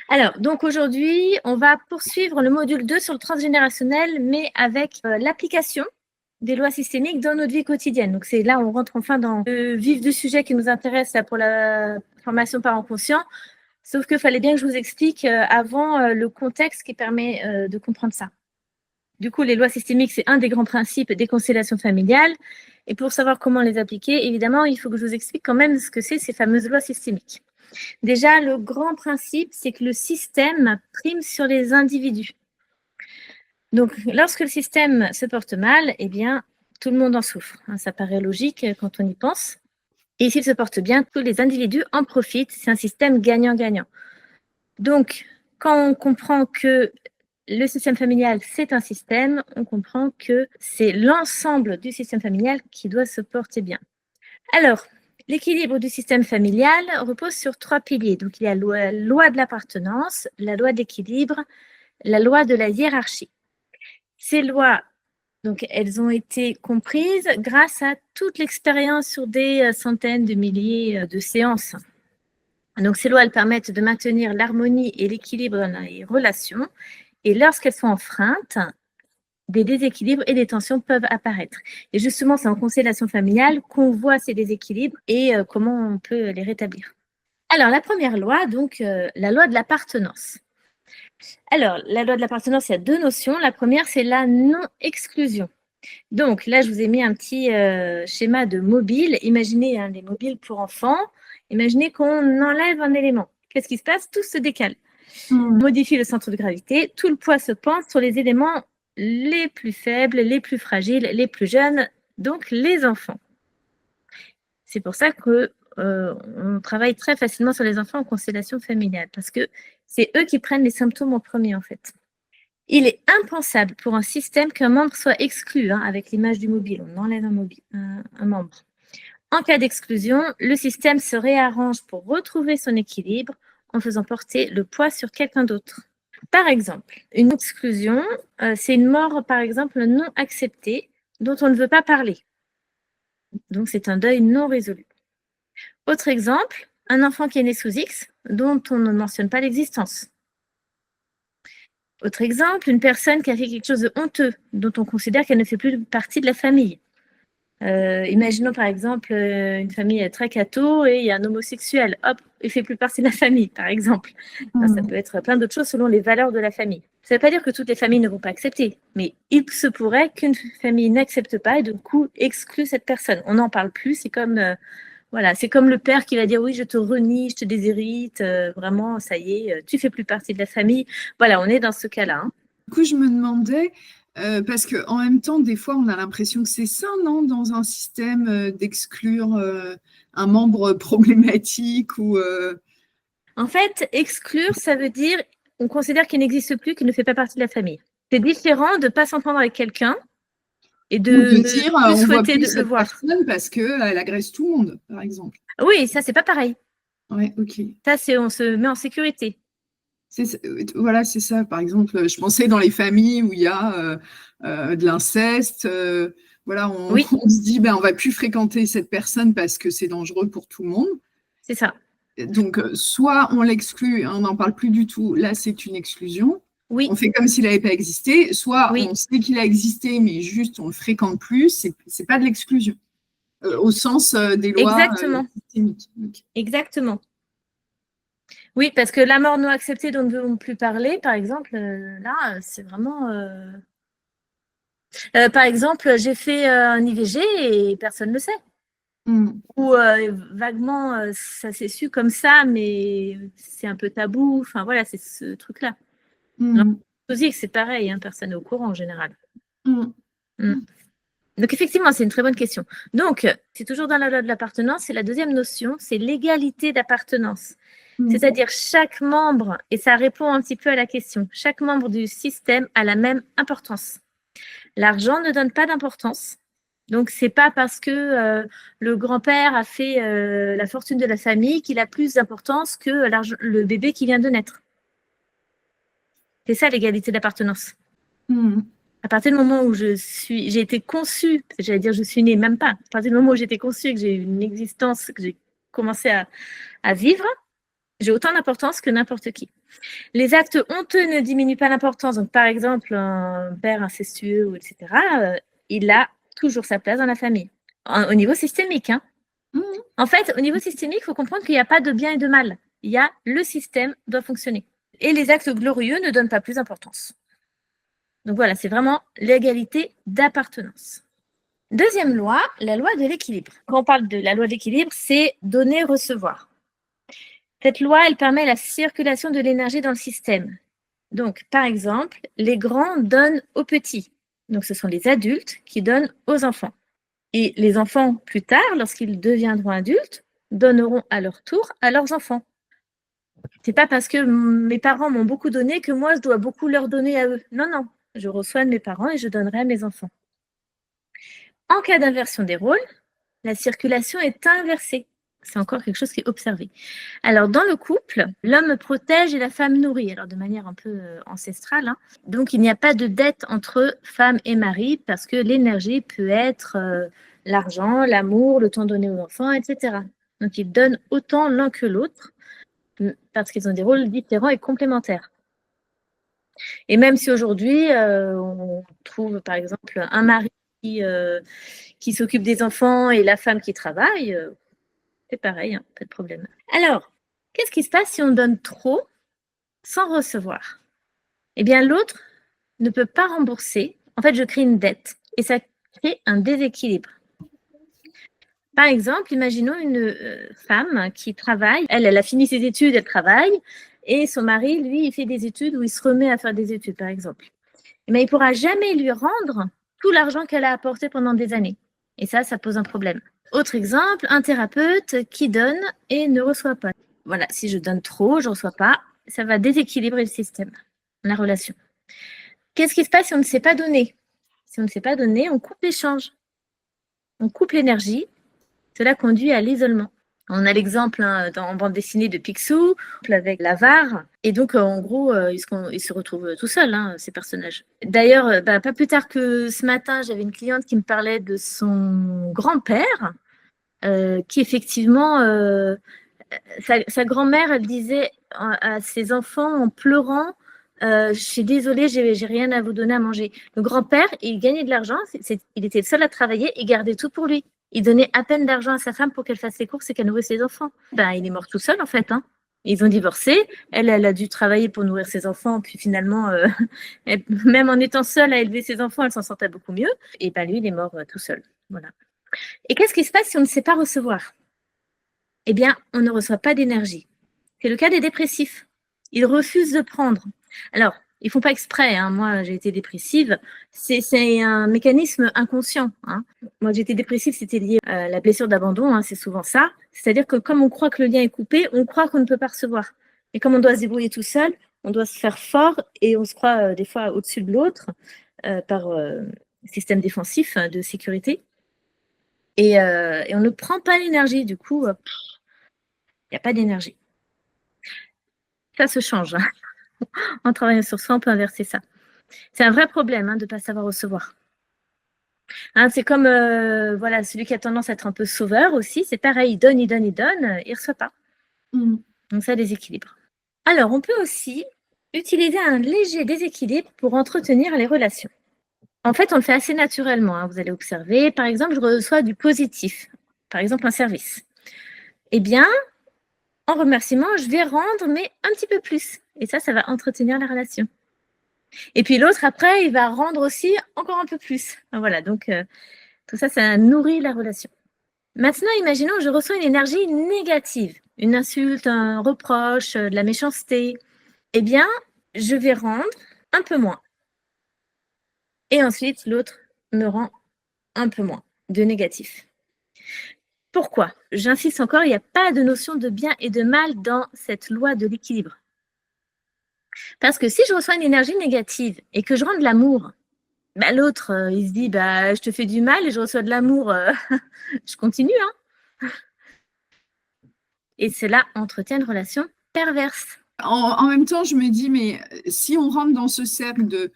Alors, donc aujourd'hui, on va poursuivre le module 2 sur le transgénérationnel, mais avec l'application des lois systémiques dans notre vie quotidienne. Donc, c'est là où on rentre enfin dans le vif du sujet qui nous intéresse là, pour la formation parents conscients. Sauf qu'il fallait bien que je vous explique avant le contexte qui permet de comprendre ça. Du coup, les lois systémiques, c'est un des grands principes des constellations familiales. Et pour savoir comment les appliquer, évidemment, il faut que je vous explique quand même ce que c'est ces fameuses lois systémiques. Déjà, le grand principe, c'est que le système prime sur les individus. Donc, lorsque le système se porte mal, eh bien, tout le monde en souffre. Ça paraît logique quand on y pense. Et s'il se porte bien, tous les individus en profitent. C'est un système gagnant-gagnant. Donc, quand on comprend que le système familial, c'est un système, on comprend que c'est l'ensemble du système familial qui doit se porter bien. Alors, l'équilibre du système familial repose sur 3 piliers. Donc, il y a la loi de l'appartenance, la loi d'équilibre, la loi de la hiérarchie. Ces lois, donc, elles ont été comprises grâce à toute l'expérience sur des centaines de milliers de séances. Donc, ces lois, elles permettent de maintenir l'harmonie et l'équilibre dans les relations. Et lorsqu'elles sont enfreintes, des déséquilibres et des tensions peuvent apparaître. Et justement, c'est en constellation familiale qu'on voit ces déséquilibres et comment on peut les rétablir. Alors, la première loi, donc, la loi de l'appartenance. Alors, la loi de l'appartenance, il y a 2 notions. La première, c'est la non-exclusion. Donc, là, je vous ai mis un petit schéma de mobile. Imaginez les mobiles pour enfants. Imaginez qu'on enlève un élément. Qu'est-ce qui se passe? Tout se décale. On modifie le centre de gravité. Tout le poids se pense sur les éléments les plus faibles, les plus fragiles, les plus jeunes, donc les enfants. C'est pour ça qu'on travaille très facilement sur les enfants en constellation familiale, parce que c'est eux qui prennent les symptômes en premier, en fait. Il est impensable pour un système qu'un membre soit exclu, avec l'image du mobile. On enlève un membre. En cas d'exclusion, le système se réarrange pour retrouver son équilibre en faisant porter le poids sur quelqu'un d'autre. Par exemple, une exclusion, c'est une mort, par exemple, non acceptée, dont on ne veut pas parler. Donc, c'est un deuil non résolu. Autre exemple, un enfant qui est né sous X, dont on ne mentionne pas l'existence. Autre exemple, une personne qui a fait quelque chose de honteux, dont on considère qu'elle ne fait plus partie de la famille. Imaginons par exemple une famille très catho et il y a un homosexuel, hop, il fait plus partie de la famille, par exemple. Ça peut être plein d'autres choses selon les valeurs de la famille. Ça ne veut pas dire que toutes les familles ne vont pas accepter, mais il se pourrait qu'une famille n'accepte pas et du coup exclue cette personne. On n'en parle plus, c'est comme voilà, c'est comme le père qui va dire oui, je te renie, je te déshérite, vraiment, ça y est, tu fais plus partie de la famille. Voilà, on est dans ce cas-là. Du coup, je me demandais, parce qu'en même temps, des fois, on a l'impression que c'est sain, non, dans un système d'exclure un membre problématique ou. En fait, exclure, ça veut dire on considère qu'il n'existe plus, qu'il ne fait pas partie de la famille. C'est différent de ne pas s'entendre avec quelqu'un et de ne dire plus on voit souhaiter plus le cette voir. personne parce qu'elle agresse tout le monde, par exemple. Oui, ça, c'est pas pareil. Ouais, ok. Ça, c'est on se met en sécurité. Voilà, c'est ça. Par exemple, je pensais dans les familles où il y a de l'inceste. Voilà, on se dit, ben, on va plus fréquenter cette personne parce que c'est dangereux pour tout le monde. C'est ça. Donc, soit on l'exclut, on n'en parle plus du tout. Là, c'est une exclusion. Oui. On fait comme s'il n'avait pas existé. Soit Oui. on sait qu'il a existé, mais juste on ne le fréquente plus. C'est pas de l'exclusion. Au sens des lois systémiques. Okay. Exactement. Oui, parce que la mort non acceptée dont nous ne devons plus parler, par exemple, là, c'est vraiment. Par exemple, j'ai fait un IVG et personne ne le sait. Ou vaguement, ça s'est su comme ça, mais c'est un peu tabou. Enfin, voilà, c'est ce truc-là. C'est pareil, personne n'est au courant en général. Donc, effectivement, c'est une très bonne question. Donc, c'est toujours dans la loi de l'appartenance. Et la deuxième notion, c'est l'égalité d'appartenance. C'est-à-dire chaque membre, et ça répond un petit peu à la question, chaque membre du système a la même importance. L'argent ne donne pas d'importance. Donc, c'est pas parce que le grand-père a fait la fortune de la famille qu'il a plus d'importance que le bébé qui vient de naître. C'est ça l'égalité d'appartenance. À partir du moment où j'ai été conçue, j'allais dire je suis née, même pas. À partir du moment où j'ai été conçue et que j'ai eu une existence, que j'ai commencé à vivre, J'ai autant d'importance que n'importe qui. Les actes honteux ne diminuent pas l'importance. Donc, par exemple, un père incestueux, etc., il a toujours sa place dans la famille. Au niveau systémique. Hein. En fait, au niveau systémique, il faut comprendre qu'il n'y a pas de bien et de mal. Il y a le système doit fonctionner. Et les actes glorieux ne donnent pas plus d'importance. Donc voilà, c'est vraiment l'égalité d'appartenance. Deuxième loi, la loi de l'équilibre. Quand on parle de la loi de l'équilibre, c'est donner-recevoir. Cette loi, elle permet la circulation de l'énergie dans le système. Donc, par exemple, les grands donnent aux petits. Donc, ce sont les adultes qui donnent aux enfants. Et les enfants, plus tard, lorsqu'ils deviendront adultes, donneront à leur tour à leurs enfants. C'est pas parce que mes parents m'ont beaucoup donné que moi, je dois beaucoup leur donner à eux. Non, non. Je reçois de mes parents et je donnerai à mes enfants. En cas d'inversion des rôles, la circulation est inversée. C'est encore quelque chose qui est observé. Alors, dans le couple, l'homme protège et la femme nourrit, alors de manière un peu ancestrale. Hein. Donc, il n'y a pas de dette entre femme et mari parce que l'énergie peut être l'argent, l'amour, le temps donné aux enfants, etc. Donc, ils donnent autant l'un que l'autre parce qu'ils ont des rôles différents et complémentaires. Et même si aujourd'hui, on trouve par exemple un mari qui s'occupe des enfants et la femme qui travaille, c'est pareil, hein, pas de problème. Alors, qu'est-ce qui se passe si on donne trop sans recevoir? Eh bien, l'autre ne peut pas rembourser. En fait, je crée une dette et ça crée un déséquilibre. Par exemple, imaginons une femme qui travaille, elle a fini ses études, elle travaille, et son mari, lui, il fait des études ou il se remet à faire des études, par exemple. Mais il ne pourra jamais lui rendre tout l'argent qu'elle a apporté pendant des années. Et ça pose un problème. Autre exemple, un thérapeute qui donne et ne reçoit pas. Voilà, si je donne trop, je ne reçois pas, ça va déséquilibrer le système, la relation. Qu'est-ce qui se passe si on ne sait pas donner? Si on ne sait pas donner, on coupe l'échange. On coupe l'énergie. Cela conduit à l'isolement. On a l'exemple en bande dessinée de Picsou avec l'avare. Et donc, en gros, ils se retrouvent tout seuls, ces personnages. D'ailleurs, pas plus tard que ce matin, j'avais une cliente qui me parlait de son grand-père, qui effectivement, sa grand-mère, elle disait à ses enfants en pleurant, je suis désolée, j'ai rien à vous donner à manger. Le grand-père, il gagnait de l'argent, il était le seul à travailler, il gardait tout pour lui. Il donnait à peine d'argent à sa femme pour qu'elle fasse les courses et qu'elle nourrisse ses enfants. Il est mort tout seul, en fait. Hein. Ils ont divorcé. Elle a dû travailler pour nourrir ses enfants. Puis finalement, même en étant seule à élever ses enfants, elle s'en sortait beaucoup mieux. Et lui, il est mort tout seul. Voilà. Et qu'est-ce qui se passe si on ne sait pas recevoir? Eh bien, on ne reçoit pas d'énergie. C'est le cas des dépressifs. Ils refusent de prendre. Alors, ils font pas exprès. Hein. Moi, j'ai été dépressive. C'est un mécanisme inconscient. Hein. Moi, j'ai été dépressive, c'était lié à la blessure d'abandon. Hein, c'est souvent ça. C'est-à-dire que comme on croit que le lien est coupé, on croit qu'on ne peut pas recevoir. Et comme on doit se débrouiller tout seul, on doit se faire fort et on se croit des fois au-dessus de l'autre par système défensif de sécurité. Et on ne prend pas l'énergie. Du coup, il n'y a pas d'énergie. Ça se change. Hein. En travaillant sur soi, on peut inverser ça. C'est un vrai problème de ne pas savoir recevoir. Hein, c'est comme celui qui a tendance à être un peu sauveur aussi. C'est pareil, il donne, il ne reçoit pas. Donc ça déséquilibre. Alors, on peut aussi utiliser un léger déséquilibre pour entretenir les relations. En fait, on le fait assez naturellement. Vous allez observer, par exemple, je reçois du positif. Par exemple, un service. Eh bien, en remerciement, je vais rendre, mais un petit peu plus. Et ça va entretenir la relation. Et puis l'autre, après, il va rendre aussi encore un peu plus. Voilà, donc tout ça nourrit la relation. Maintenant, imaginons que je reçois une énergie négative, une insulte, un reproche, de la méchanceté. Eh bien, je vais rendre un peu moins. Et ensuite, l'autre me rend un peu moins de négatif. Pourquoi? J'insiste encore, il n'y a pas de notion de bien et de mal dans cette loi de l'équilibre. Parce que si je reçois une énergie négative et que je rends de l'amour, l'autre, il se dit, je te fais du mal et je reçois de l'amour, je continue. Hein. Et cela entretient une relation perverse. En même temps, je me dis, mais si on rentre dans ce cercle de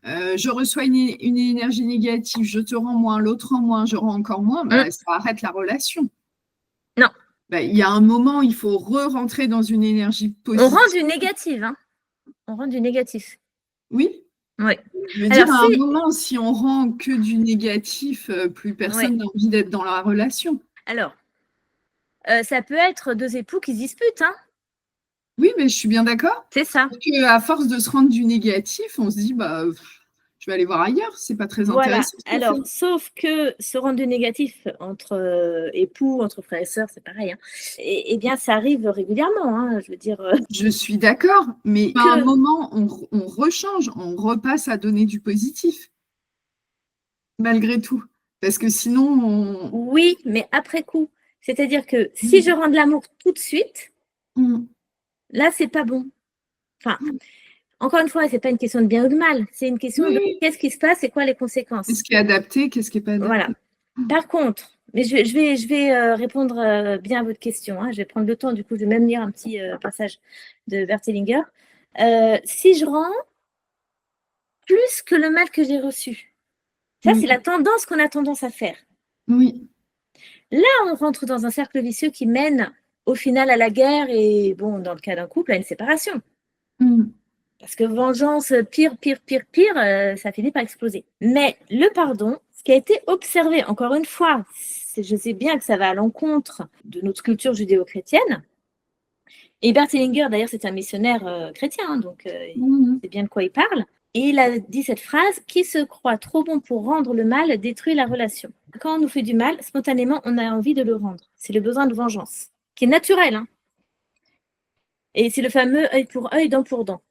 je reçois une énergie négative, je te rends moins, l'autre rend moins, je rends encore moins, ça arrête la relation. Non, il y a un moment, il faut re-rentrer dans une énergie positive. On rend du négatif, hein. On rend du négatif. Oui. Oui. Je veux dire, à un moment, si on rend que du négatif, plus personne n'a envie d'être dans la relation. Alors, ça peut être deux époux qui se disputent, hein. Oui, mais je suis bien d'accord. C'est ça. Parce qu'à force de se rendre du négatif, on se dit, je vais aller voir ailleurs, c'est pas très intéressant. Alors, sauf que se rendre du négatif entre époux, entre frères et sœurs, c'est pareil, hein. Et bien, ça arrive régulièrement, hein, je veux dire. Je suis d'accord, mais à un moment, on rechange, on repasse à donner du positif, malgré tout. Parce que sinon, Oui, mais après coup. C'est-à-dire que si je rends de l'amour tout de suite, là, c'est pas bon. Enfin, encore une fois, c'est pas une question de bien ou de mal, c'est une question de qu'est-ce qui se passe et quoi les conséquences. Qu'est-ce qui est adapté, qu'est-ce qui n'est pas adapté. Voilà. Par contre, mais je vais répondre bien à votre question, hein. Je vais prendre le temps, du coup, je vais même lire un petit passage de Bert Hellinger. Si je rends plus que le mal que j'ai reçu, ça, c'est la tendance qu'on a tendance à faire. Oui. Là, on rentre dans un cercle vicieux qui mène au final à la guerre et, bon, dans le cas d'un couple, à une séparation. Parce que vengeance, pire, ça finit par exploser. Mais le pardon, ce qui a été observé, encore une fois, je sais bien que ça va à l'encontre de notre culture judéo-chrétienne. Et Bert Hellinger, d'ailleurs, c'est un missionnaire chrétien, hein, donc il sait bien de quoi il parle. Et il a dit cette phrase, « Qui se croit trop bon pour rendre le mal détruit la relation. » Quand on nous fait du mal, spontanément, on a envie de le rendre. C'est le besoin de vengeance, qui est naturel, hein. Et c'est le fameux œil pour œil, dent pour dent.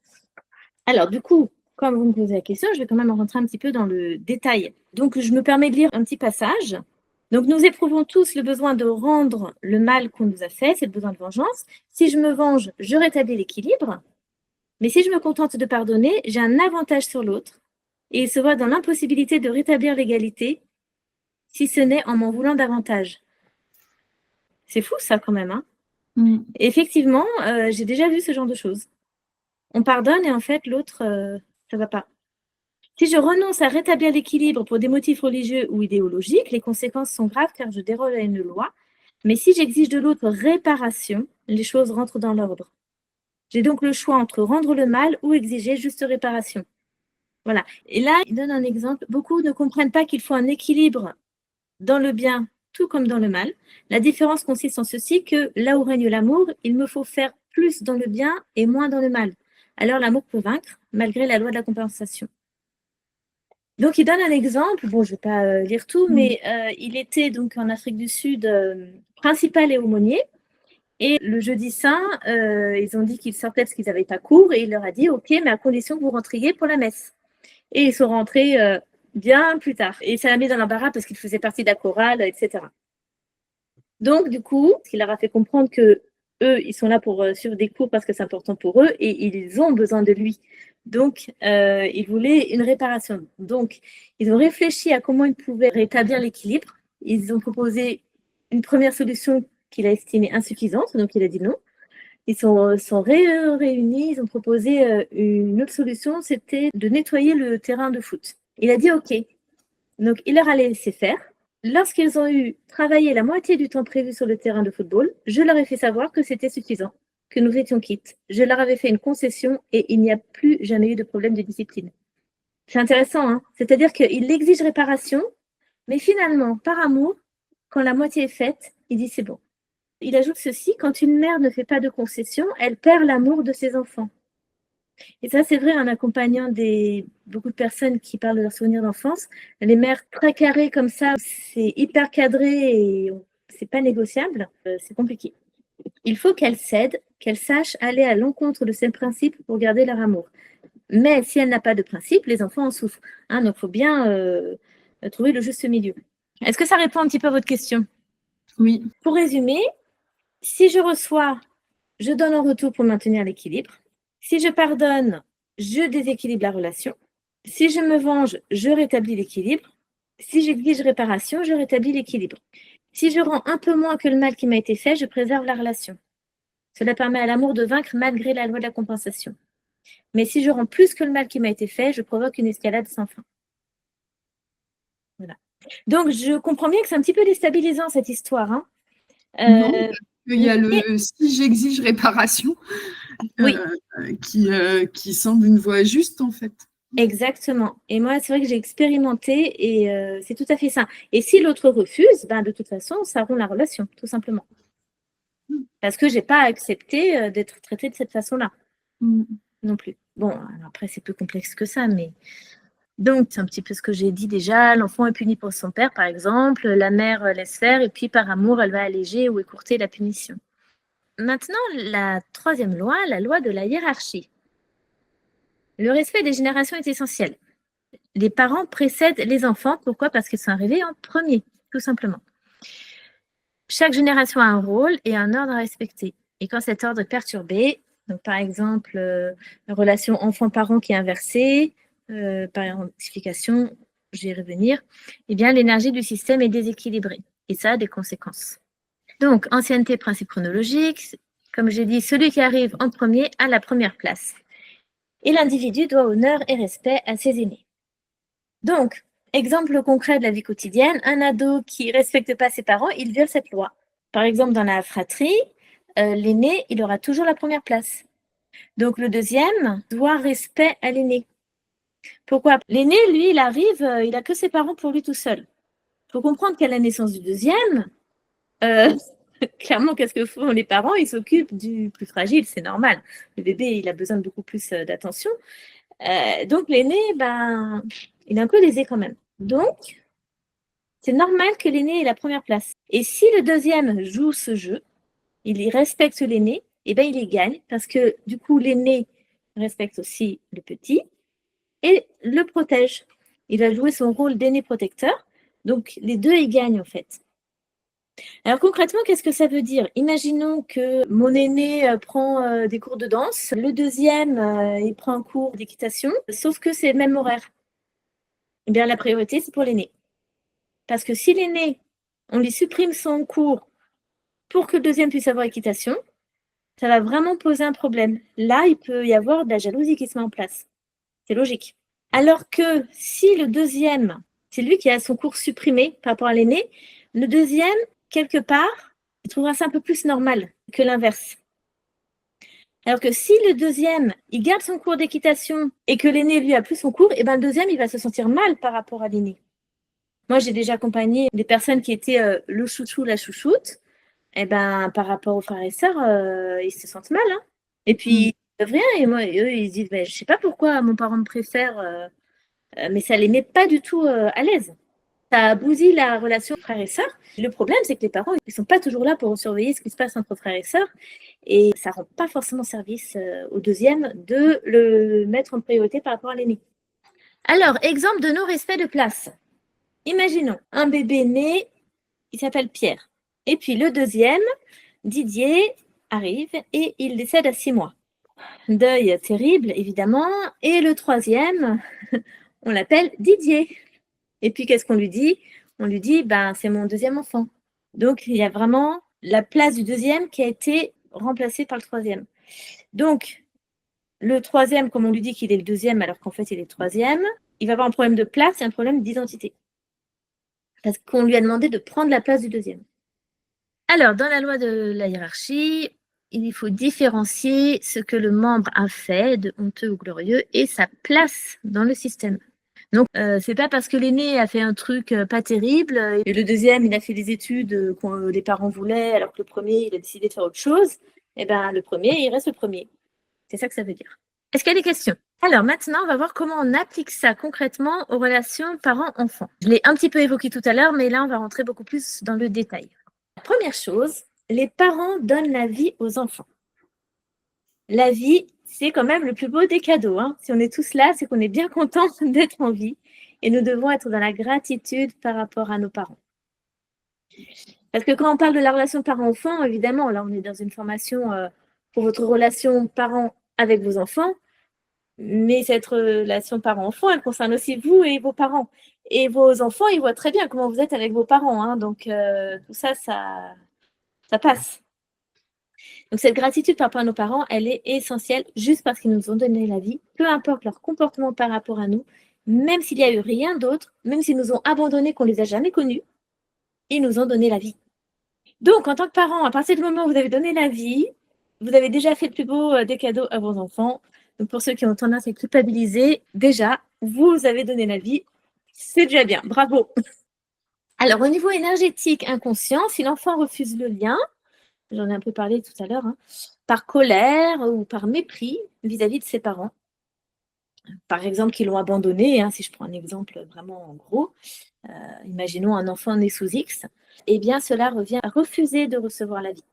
Alors, du coup, comme vous me posez la question, je vais quand même rentrer un petit peu dans le détail. Donc, je me permets de lire un petit passage. Donc, nous éprouvons tous le besoin de rendre le mal qu'on nous a fait, c'est le besoin de vengeance. Si je me venge, je rétablis l'équilibre. Mais si je me contente de pardonner, j'ai un avantage sur l'autre. Et il se voit dans l'impossibilité de rétablir l'égalité, si ce n'est en m'en voulant davantage. C'est fou ça quand même, hein. Effectivement, j'ai déjà vu ce genre de choses. On pardonne et en fait, l'autre, ça va pas. Si je renonce à rétablir l'équilibre pour des motifs religieux ou idéologiques, les conséquences sont graves car je déroge à une loi. Mais si j'exige de l'autre réparation, les choses rentrent dans l'ordre. J'ai donc le choix entre rendre le mal ou exiger juste réparation. Voilà. Et là, il donne un exemple. Beaucoup ne comprennent pas qu'il faut un équilibre dans le bien, tout comme dans le mal. La différence consiste en ceci que là où règne l'amour, il me faut faire plus dans le bien et moins dans le mal. Alors l'amour peut vaincre, malgré la loi de la compensation. Donc, il donne un exemple. Bon, je ne vais pas lire tout, mais il était donc en Afrique du Sud principal et aumônier. Et le jeudi saint, ils ont dit qu'ils sortaient parce qu'ils n'avaient pas cours. Et il leur a dit, OK, mais à condition que vous rentriez pour la messe. Et ils sont rentrés bien plus tard. Et ça l'a mis dans l'embarras parce qu'ils faisaient partie de la chorale, etc. Donc, du coup, il leur a fait comprendre que eux, ils sont là pour suivre des cours parce que c'est important pour eux et ils ont besoin de lui. Donc, ils voulaient une réparation. Donc, ils ont réfléchi à comment ils pouvaient rétablir l'équilibre. Ils ont proposé une première solution qu'il a estimée insuffisante, donc il a dit non. Ils sont réunis, ils ont proposé une autre solution, c'était de nettoyer le terrain de foot. Il a dit OK. Donc, il leur a laissé faire. Lorsqu'ils ont eu travaillé la moitié du temps prévu sur le terrain de football, je leur ai fait savoir que c'était suffisant, que nous étions quittes. Je leur avais fait une concession et il n'y a plus jamais eu de problème de discipline. C'est intéressant, hein. C'est-à-dire qu'il exige réparation, mais finalement, par amour, quand la moitié est faite, il dit c'est bon. Il ajoute ceci, quand une mère ne fait pas de concession, elle perd l'amour de ses enfants. Et ça, c'est vrai en accompagnant beaucoup de personnes qui parlent de leurs souvenirs d'enfance. Les mères très carrées comme ça, c'est hyper cadré et c'est pas négociable, c'est compliqué. Il faut qu'elles cèdent, qu'elles sachent aller à l'encontre de ces principes pour garder leur amour. Mais si elle n'a pas de principe, les enfants en souffrent. Hein, donc, il faut bien trouver le juste milieu. Est-ce que ça répond un petit peu à votre question? Oui. Pour résumer, si je reçois, je donne en retour pour maintenir l'équilibre. Si je pardonne, je déséquilibre la relation. Si je me venge, je rétablis l'équilibre. Si j'exige réparation, je rétablis l'équilibre. Si je rends un peu moins que le mal qui m'a été fait, je préserve la relation. Cela permet à l'amour de vaincre malgré la loi de la compensation. Mais si je rends plus que le mal qui m'a été fait, je provoque une escalade sans fin. Voilà. Donc, je comprends bien que c'est un petit peu déstabilisant cette histoire, hein. Non, Il y a le si j'exige réparation Oui, qui semble une voie juste, en fait. exactement. Et moi, c'est vrai que j'ai expérimenté et c'est tout à fait ça. Et si l'autre refuse, ben, de toute façon, ça rompt la relation, tout simplement. Parce que j'ai pas accepté d'être traitée de cette façon-là non plus. Bon, alors après, c'est plus complexe que ça, mais donc, c'est un petit peu ce que j'ai dit déjà. L'enfant est puni pour son père, par exemple. La mère laisse faire et puis, par amour, elle va alléger ou écourter la punition. Maintenant, la troisième loi, la loi de la hiérarchie. Le respect des générations est essentiel. Les parents précèdent les enfants. Pourquoi? Parce qu'ils sont arrivés en premier, tout simplement. Chaque génération a un rôle et un ordre à respecter. Et quand cet ordre est perturbé, donc par exemple, la relation enfant-parent qui est inversée, par identification, je vais y revenir, eh bien, l'énergie du système est déséquilibrée. Et ça a des conséquences. Donc, ancienneté, principe chronologique, comme j'ai dit, celui qui arrive en premier a la première place. Et l'individu doit honneur et respect à ses aînés. Donc, exemple concret de la vie quotidienne, un ado qui ne respecte pas ses parents, il viole cette loi. Par exemple, dans la fratrie, l'aîné, il aura toujours la première place. Donc, le deuxième doit respect à l'aîné. Pourquoi? L'aîné, lui, il arrive, il n'a que ses parents pour lui tout seul. Il faut comprendre qu'à la naissance du deuxième, clairement, qu'est-ce que font les parents? Ils s'occupent du plus fragile, c'est normal. Le bébé, il a besoin de beaucoup plus d'attention. Donc, l'aîné, ben, il est un peu lésé quand même. Donc, c'est normal que l'aîné ait la première place. Et si le deuxième joue ce jeu, il respecte l'aîné, et ben il y gagne parce que du coup, l'aîné respecte aussi le petit et le protège. Il va jouer son rôle d'aîné protecteur. Donc, les deux, ils gagnent en fait. Alors concrètement, qu'est-ce que ça veut dire? Imaginons que mon aîné prend des cours de danse, le deuxième, il prend un cours d'équitation, sauf que c'est le même horaire. Eh bien, la priorité, c'est pour l'aîné. Parce que si l'aîné, on lui supprime son cours pour que le deuxième puisse avoir équitation, ça va vraiment poser un problème. Là, il peut y avoir de la jalousie qui se met en place. C'est logique. Alors que si le deuxième, c'est lui qui a son cours supprimé par rapport à l'aîné, le deuxième, quelque part, il trouvera ça un peu plus normal que l'inverse. Alors que si le deuxième, il garde son cours d'équitation et que l'aîné, lui, a plus son cours, et ben le deuxième, il va se sentir mal par rapport à l'aîné. Moi, j'ai déjà accompagné des personnes qui étaient le chouchou, la chouchoute. Et ben, par rapport aux frères et sœurs, ils se sentent mal. Hein. Et puis, ils peuvent rien. Et moi, eux, ils se disent, je ne sais pas pourquoi mon parent me préfère, mais ça ne les met pas du tout à l'aise. Ça bousille la relation frères et sœurs. Le problème, c'est que les parents, ils ne sont pas toujours là pour surveiller ce qui se passe entre frères et sœurs. Et ça ne rend pas forcément service au deuxième de le mettre en priorité par rapport à l'aîné. Alors, exemple de non-respect de place. Imaginons un bébé né, il s'appelle Pierre. Et puis le deuxième, Didier, arrive et il décède à 6 mois. Deuil terrible, évidemment. Et le troisième, on l'appelle Didier. Et puis qu'est-ce qu'on lui dit? On lui dit, ben, c'est mon deuxième enfant. Donc il y a vraiment la place du deuxième qui a été remplacée par le troisième. Donc le troisième, comme on lui dit qu'il est le deuxième alors qu'en fait il est le troisième, il va avoir un problème de place et un problème d'identité. Parce qu'on lui a demandé de prendre la place du deuxième. Alors, dans la loi de la hiérarchie, il faut différencier ce que le membre a fait de honteux ou glorieux et sa place dans le système. Donc, c'est pas parce que l'aîné a fait un truc pas terrible et le deuxième, il a fait des études que les parents voulaient alors que le premier, il a décidé de faire autre chose. Eh ben, le premier, il reste le premier. C'est ça que ça veut dire. Est-ce qu'il y a des questions? Alors maintenant, on va voir comment on applique ça concrètement aux relations parents-enfants. Je l'ai un petit peu évoqué tout à l'heure, mais là, on va rentrer beaucoup plus dans le détail. La première chose, les parents donnent la vie aux enfants. La vie, c'est quand même le plus beau des cadeaux. Hein. Si on est tous là, c'est qu'on est bien content d'être en vie et nous devons être dans la gratitude par rapport à nos parents. Parce que quand on parle de la relation parent-enfant, évidemment, là, on est dans une formation pour votre relation parent avec vos enfants, mais cette relation parent-enfant, elle concerne aussi vous et vos parents. Et vos enfants, ils voient très bien comment vous êtes avec vos parents. Hein. Donc, tout ça, ça passe. Donc, cette gratitude par rapport à nos parents, elle est essentielle juste parce qu'ils nous ont donné la vie, peu importe leur comportement par rapport à nous, même s'il n'y a eu rien d'autre, même s'ils nous ont abandonnés, qu'on ne les a jamais connus, ils nous ont donné la vie. Donc, en tant que parent, à partir du moment où vous avez donné la vie, vous avez déjà fait le plus beau des cadeaux à vos enfants. Donc, pour ceux qui ont tendance à culpabiliser, déjà, vous avez donné la vie. C'est déjà bien. Bravo. Alors, au niveau énergétique inconscient, si l'enfant refuse le lien, j'en ai un peu parlé tout à l'heure, par colère ou par mépris vis-à-vis de ses parents, par exemple, qui l'ont abandonné, si je prends un exemple vraiment en gros, imaginons un enfant né sous X, eh bien, cela revient à refuser de recevoir la vie.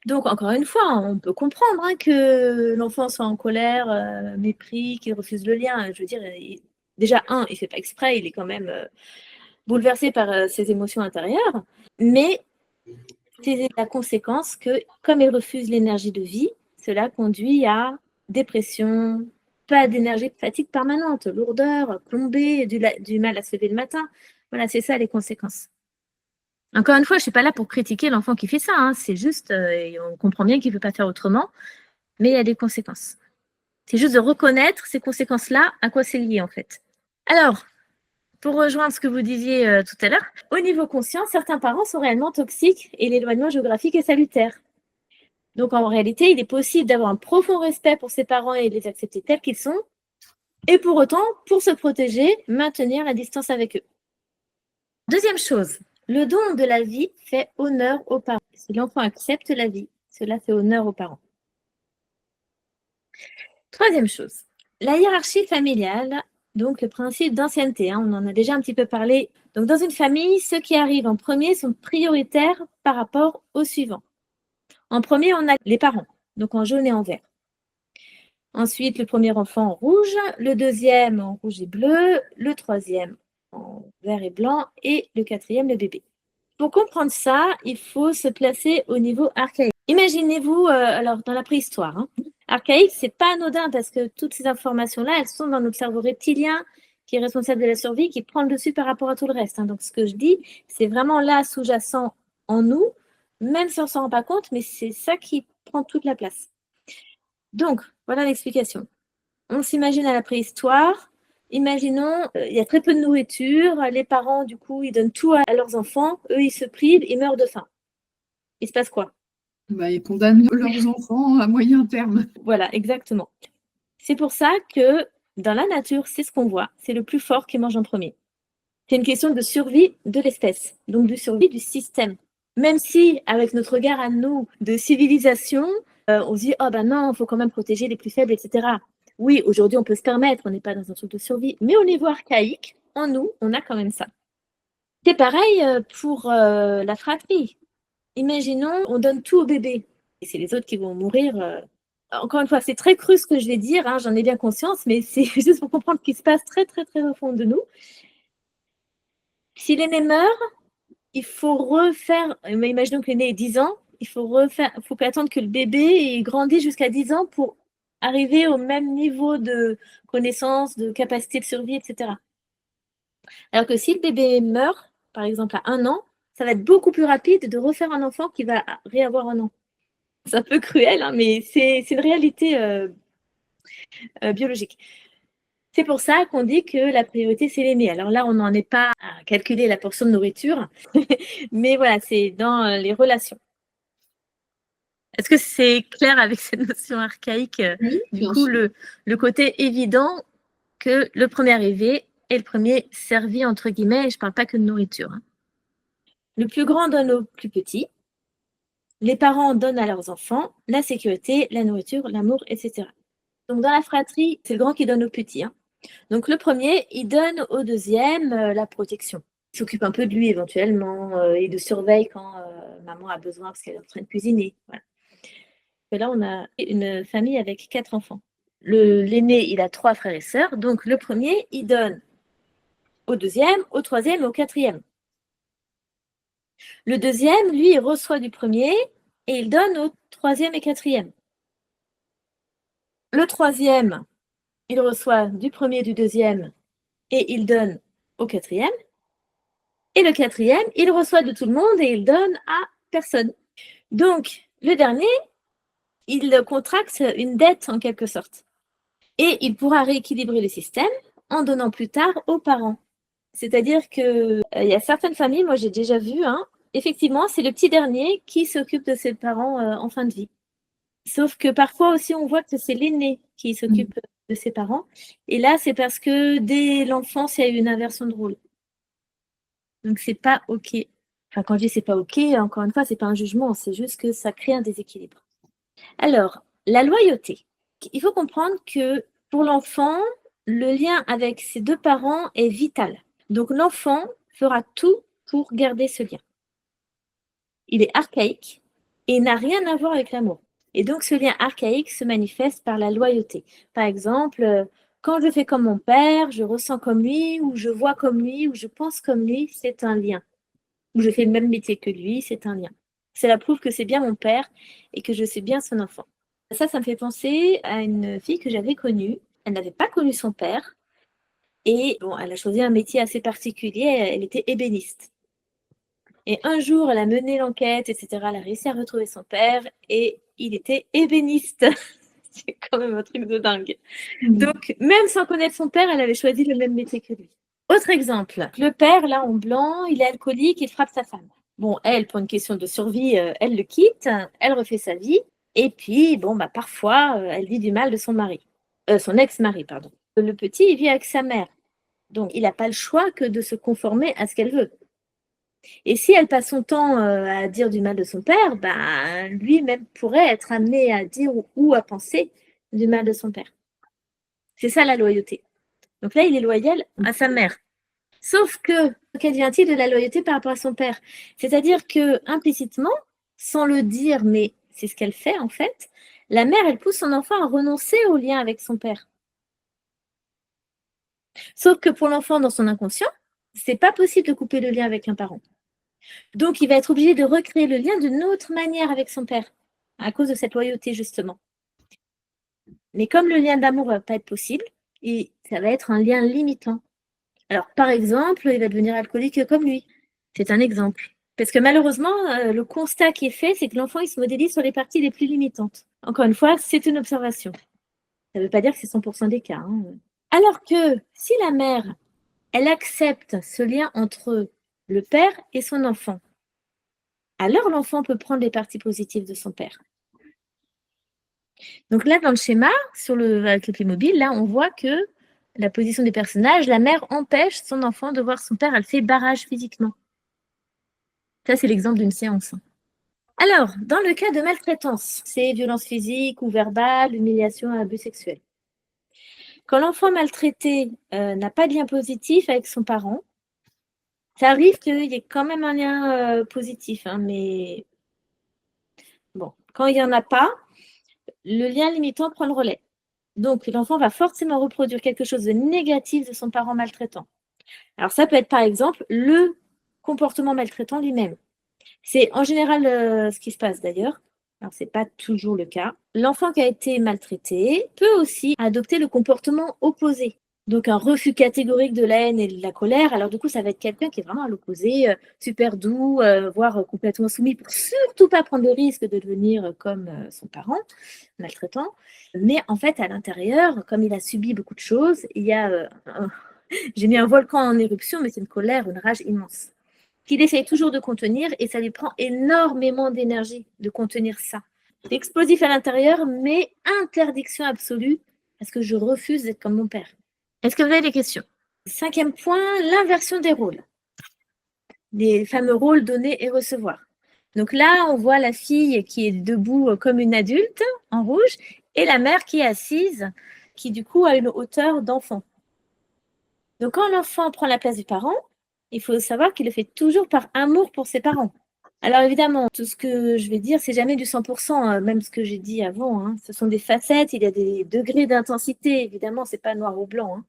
Donc, encore une fois, on peut comprendre que l'enfant soit en colère, mépris, qu'il refuse le lien. Je veux dire, déjà, il ne fait pas exprès, il est quand même bouleversé par ses émotions intérieures, mais c'est la conséquence que, comme il refuse l'énergie de vie, cela conduit à dépression, pas d'énergie, fatigue permanente, lourdeur, plombée, du mal à se lever le matin. Voilà, c'est ça les conséquences. Encore une fois, je ne suis pas là pour critiquer l'enfant qui fait ça. C'est juste, et on comprend bien qu'il ne peut pas faire autrement, mais il y a des conséquences. C'est juste de reconnaître ces conséquences-là, à quoi c'est lié en fait. Alors, pour rejoindre ce que vous disiez tout à l'heure, au niveau conscient, certains parents sont réellement toxiques et l'éloignement géographique est salutaire. Donc en réalité, il est possible d'avoir un profond respect pour ses parents et de les accepter tels qu'ils sont, et pour autant, pour se protéger, maintenir la distance avec eux. Deuxième chose, le don de la vie fait honneur aux parents. Si l'enfant accepte la vie, cela fait honneur aux parents. Troisième chose, la hiérarchie familiale, donc le principe d'ancienneté, on en a déjà un petit peu parlé. Donc dans une famille, ceux qui arrivent en premier sont prioritaires par rapport aux suivants. En premier, on a les parents, donc en jaune et en vert. Ensuite, le premier enfant en rouge, le deuxième en rouge et bleu, le troisième en vert et blanc et le quatrième, le bébé. Pour comprendre ça, il faut se placer au niveau archaïque. Imaginez-vous, alors dans la préhistoire, archaïque, c'est pas anodin parce que toutes ces informations-là, elles sont dans notre cerveau reptilien qui est responsable de la survie, qui prend le dessus par rapport à tout le reste. Donc ce que je dis, c'est vraiment là sous-jacent en nous, même si on s'en rend pas compte, mais c'est ça qui prend toute la place. Donc, voilà l'explication. On s'imagine à la préhistoire. Imaginons, il y a très peu de nourriture. Les parents, du coup, ils donnent tout à leurs enfants. Eux, ils se privent, ils meurent de faim. Il se passe quoi? Ils condamnent leurs enfants à moyen terme. Voilà, exactement. C'est pour ça que dans la nature, c'est ce qu'on voit. C'est le plus fort qui mange en premier. C'est une question de survie de l'espèce, donc de survie du système. Même si, avec notre regard à nous de civilisation, on se dit, oh ben non, il faut quand même protéger les plus faibles, etc. Oui, aujourd'hui, on peut se permettre, on n'est pas dans un truc de survie, mais au niveau archaïque, en nous, on a quand même ça. C'est pareil pour la fratrie. Imaginons, on donne tout au bébé, et c'est les autres qui vont mourir. Encore une fois, c'est très cru ce que je vais dire, j'en ai bien conscience, mais c'est juste pour comprendre ce qui se passe très, très, très au fond de nous. Si l'aîné meurt, il faut refaire, imaginons que l'aîné ait 10 ans, il faut attendre que le bébé grandisse jusqu'à 10 ans pour arriver au même niveau de connaissance, de capacité de survie, etc. Alors que si le bébé meurt, par exemple à 1 an, ça va être beaucoup plus rapide de refaire un enfant qui va réavoir 1 an. C'est un peu cruel, mais c'est une réalité biologique. C'est pour ça qu'on dit que la priorité, c'est l'aîné. Alors là, on n'en est pas à calculer la portion de nourriture, mais voilà, c'est dans les relations. Est-ce que c'est clair avec cette notion archaïque? Oui, du coup, le côté évident que le premier arrivé est le premier servi, entre guillemets, et je ne parle pas que de nourriture. Le plus grand donne au plus petit. Les parents donnent à leurs enfants la sécurité, la nourriture, l'amour, etc. Donc, dans la fratrie, c'est le grand qui donne au petit. Donc, le premier, il donne au deuxième la protection. Il s'occupe un peu de lui éventuellement et de surveille quand maman a besoin parce qu'elle est en train de cuisiner. Voilà. Et là, on a une famille avec 4 enfants. L'aîné, il a 3 frères et sœurs. Donc, le premier, il donne au deuxième, au troisième et au quatrième. Le deuxième, lui, il reçoit du premier et il donne au troisième et quatrième. Le troisième, il reçoit du premier et du deuxième et il donne au quatrième. Et le quatrième, il reçoit de tout le monde et il donne à personne. Donc, le dernier, il contracte une dette en quelque sorte. Et il pourra rééquilibrer le système en donnant plus tard aux parents. C'est-à-dire qu'il y a certaines familles, moi j'ai déjà vu, effectivement, c'est le petit dernier qui s'occupe de ses parents en fin de vie. Sauf que parfois aussi, on voit que c'est l'aîné qui s'occupe de ses parents. Et là, c'est parce que dès l'enfance, il y a eu une inversion de rôle. Donc, c'est pas OK. Enfin, quand je dis c'est pas OK, encore une fois, c'est pas un jugement, c'est juste que ça crée un déséquilibre. Alors, la loyauté. Il faut comprendre que pour l'enfant, le lien avec ses deux parents est vital. Donc, l'enfant fera tout pour garder ce lien. Il est archaïque et n'a rien à voir avec l'amour. Et donc, ce lien archaïque se manifeste par la loyauté. Par exemple, quand je fais comme mon père, je ressens comme lui, ou je vois comme lui, ou je pense comme lui, c'est un lien. Ou je fais le même métier que lui, c'est un lien. Cela prouve que c'est bien mon père et que je suis bien son enfant. Ça me fait penser à une fille que j'avais connue. Elle n'avait pas connu son père et bon, elle a choisi un métier assez particulier. Elle était ébéniste. Et un jour, elle a mené l'enquête, etc. Elle a réussi à retrouver son père et il était ébéniste. C'est quand même un truc de dingue. Donc, même sans connaître son père, elle avait choisi le même métier que lui. Autre exemple, le père, là, en blanc, il est alcoolique, il frappe sa femme. Bon, elle, pour une question de survie, elle le quitte, elle refait sa vie. Et puis, bon, bah, parfois, elle vit du mal de son mari. Son ex-mari, pardon. Le petit, il vit avec sa mère. Donc, il n'a pas le choix que de se conformer à ce qu'elle veut. Et si elle passe son temps à dire du mal de son père, bah, lui-même pourrait être amené à dire ou à penser du mal de son père. C'est ça la loyauté. Donc là, il est loyal à sa mère. Sauf que, qu'advient-il de la loyauté par rapport à son père? C'est-à-dire que implicitement, sans le dire, mais c'est ce qu'elle fait en fait, la mère, elle pousse son enfant à renoncer au lien avec son père. Sauf que pour l'enfant, dans son inconscient, c'est pas possible de couper le lien avec un parent. Donc, il va être obligé de recréer le lien d'une autre manière avec son père, à cause de cette loyauté, justement. Mais comme le lien d'amour ne va pas être possible, et ça va être un lien limitant. Alors, par exemple, il va devenir alcoolique comme lui. C'est un exemple. Parce que malheureusement, le constat qui est fait, c'est que l'enfant, il se modélise sur les parties les plus limitantes. Encore une fois, c'est une observation. Ça ne veut pas dire que c'est 100% des cas. Hein. Alors que si la mère, elle accepte ce lien entre le père et son enfant, alors l'enfant peut prendre les parties positives de son père. Donc là, dans le schéma, avec le Playmobil, là, on voit que la position des personnages, la mère empêche son enfant de voir son père, elle fait barrage physiquement. Ça, c'est l'exemple d'une séance. Alors, dans le cas de maltraitance, c'est violence physique ou verbale, humiliation, abus sexuel. Quand l'enfant maltraité n'a pas de lien positif avec son parent, ça arrive qu'il y ait quand même un lien positif, hein, mais bon, quand il n'y en a pas, le lien limitant prend le relais. Donc, l'enfant va forcément reproduire quelque chose de négatif de son parent maltraitant. Alors, ça peut être par exemple le comportement maltraitant lui-même. C'est en général ce qui se passe d'ailleurs. Alors, ce n'est pas toujours le cas. L'enfant qui a été maltraité peut aussi adopter le comportement opposé. Donc, un refus catégorique de la haine et de la colère. Alors, du coup, ça va être quelqu'un qui est vraiment à l'opposé, super doux, voire complètement soumis pour surtout pas prendre le risque de devenir comme son parent maltraitant. Mais en fait, à l'intérieur, comme il a subi beaucoup de choses, il y a j'ai mis un volcan en éruption, mais c'est une colère, une rage immense qu'il essaye toujours de contenir et ça lui prend énormément d'énergie de contenir ça. C'est explosif à l'intérieur, mais interdiction absolue parce que je refuse d'être comme mon père. Est-ce que vous avez des questions? 5e point, l'inversion des rôles. Les fameux rôles donner et recevoir. Donc là, on voit la fille qui est debout comme une adulte en rouge et la mère qui est assise, qui du coup a une hauteur d'enfant. Donc quand l'enfant prend la place du parent, il faut savoir qu'il le fait toujours par amour pour ses parents. Alors évidemment, tout ce que je vais dire, c'est jamais du 100%, même ce que j'ai dit avant. Hein. Ce sont des facettes, il y a des degrés d'intensité. Évidemment, c'est pas noir ou blanc. Hein.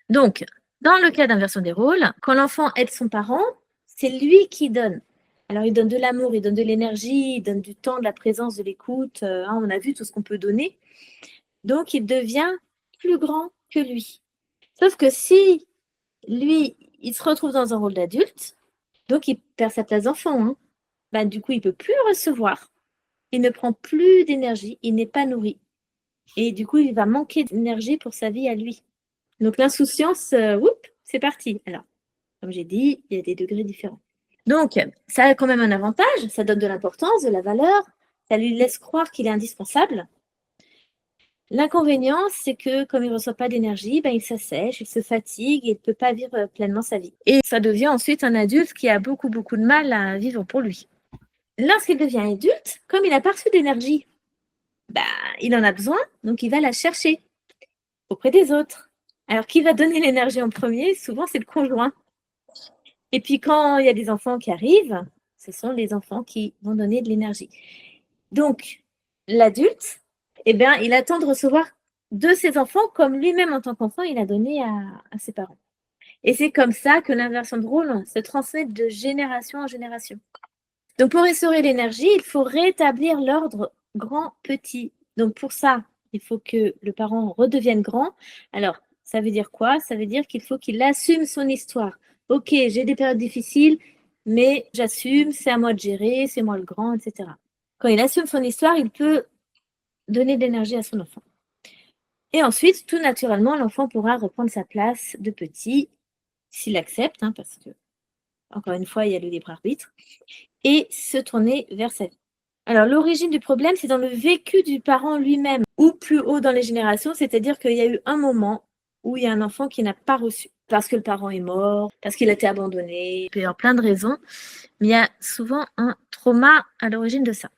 Donc, dans le cas d'inversion des rôles, quand l'enfant aide son parent, c'est lui qui donne. Alors, il donne de l'amour, il donne de l'énergie, il donne du temps, de la présence, de l'écoute. Hein, on a vu tout ce qu'on peut donner. Donc, il devient plus grand que lui. Sauf que si lui, il se retrouve dans un rôle d'adulte, donc il perd sa place d'enfant. Hein. Ben, du coup, il ne peut plus recevoir. Il ne prend plus d'énergie, il n'est pas nourri. Et du coup, il va manquer d'énergie pour sa vie à lui. Donc l'insouciance, c'est parti. Alors, comme j'ai dit, il y a des degrés différents. Donc, ça a quand même un avantage, ça donne de l'importance, de la valeur, ça lui laisse croire qu'il est indispensable. L'inconvénient, c'est que comme il ne reçoit pas d'énergie, il s'assèche, il se fatigue et il ne peut pas vivre pleinement sa vie. Et ça devient ensuite un adulte qui a beaucoup, beaucoup de mal à vivre pour lui. Lorsqu'il devient adulte, comme il n'a pas reçu d'énergie, il en a besoin, donc il va la chercher auprès des autres. Alors, qui va donner l'énergie en premier? Souvent, c'est le conjoint. Et puis, quand il y a des enfants qui arrivent, ce sont les enfants qui vont donner de l'énergie. Donc, l'adulte, il attend de recevoir de ses enfants comme lui-même, en tant qu'enfant, il a donné à ses parents. Et c'est comme ça que l'inversion de rôle se transmet de génération en génération. Donc, pour restaurer l'énergie, il faut rétablir l'ordre grand-petit. Donc, pour ça, il faut que le parent redevienne grand. Alors, ça veut dire quoi? Ça veut dire qu'il faut qu'il assume son histoire. Ok, j'ai des périodes difficiles, mais j'assume, c'est à moi de gérer, c'est moi le grand, etc. Quand il assume son histoire, il peut donner de l'énergie à son enfant. Et ensuite, tout naturellement, l'enfant pourra reprendre sa place de petit, s'il accepte, parce que, encore une fois, il y a le libre arbitre, et se tourner vers sa vie. Alors, l'origine du problème, c'est dans le vécu du parent lui-même, ou plus haut dans les générations, c'est-à-dire qu'il y a eu un moment où il y a un enfant qui n'a pas reçu, parce que le parent est mort, parce qu'il a été abandonné, il peut y avoir plein de raisons, mais il y a souvent un trauma à l'origine de ça.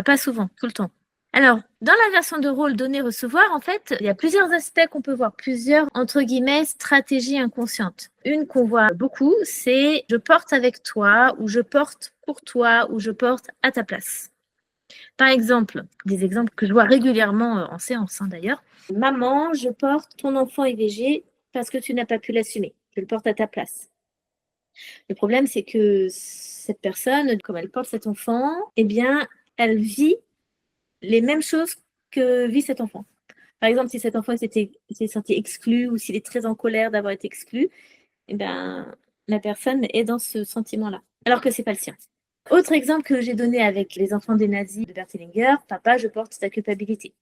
Pas souvent, tout le temps. Alors, dans l'inversion de rôle donner-recevoir, en fait, il y a plusieurs aspects qu'on peut voir, plusieurs, entre guillemets, stratégies inconscientes. Une qu'on voit beaucoup, c'est je porte avec toi, ou je porte pour toi, ou je porte à ta place. Par exemple, des exemples que je vois régulièrement en séance d'ailleurs. Maman, je porte ton enfant IVG parce que tu n'as pas pu l'assumer. Je le porte à ta place. Le problème, c'est que cette personne, comme elle porte cet enfant, elle vit les mêmes choses que vit cet enfant. Par exemple, si cet enfant s'est senti exclu ou s'il est très en colère d'avoir été exclu, la personne est dans ce sentiment-là, alors que ce n'est pas le sien. Autre exemple que j'ai donné avec les enfants des nazis de Bert Hellinger, papa, je porte ta culpabilité.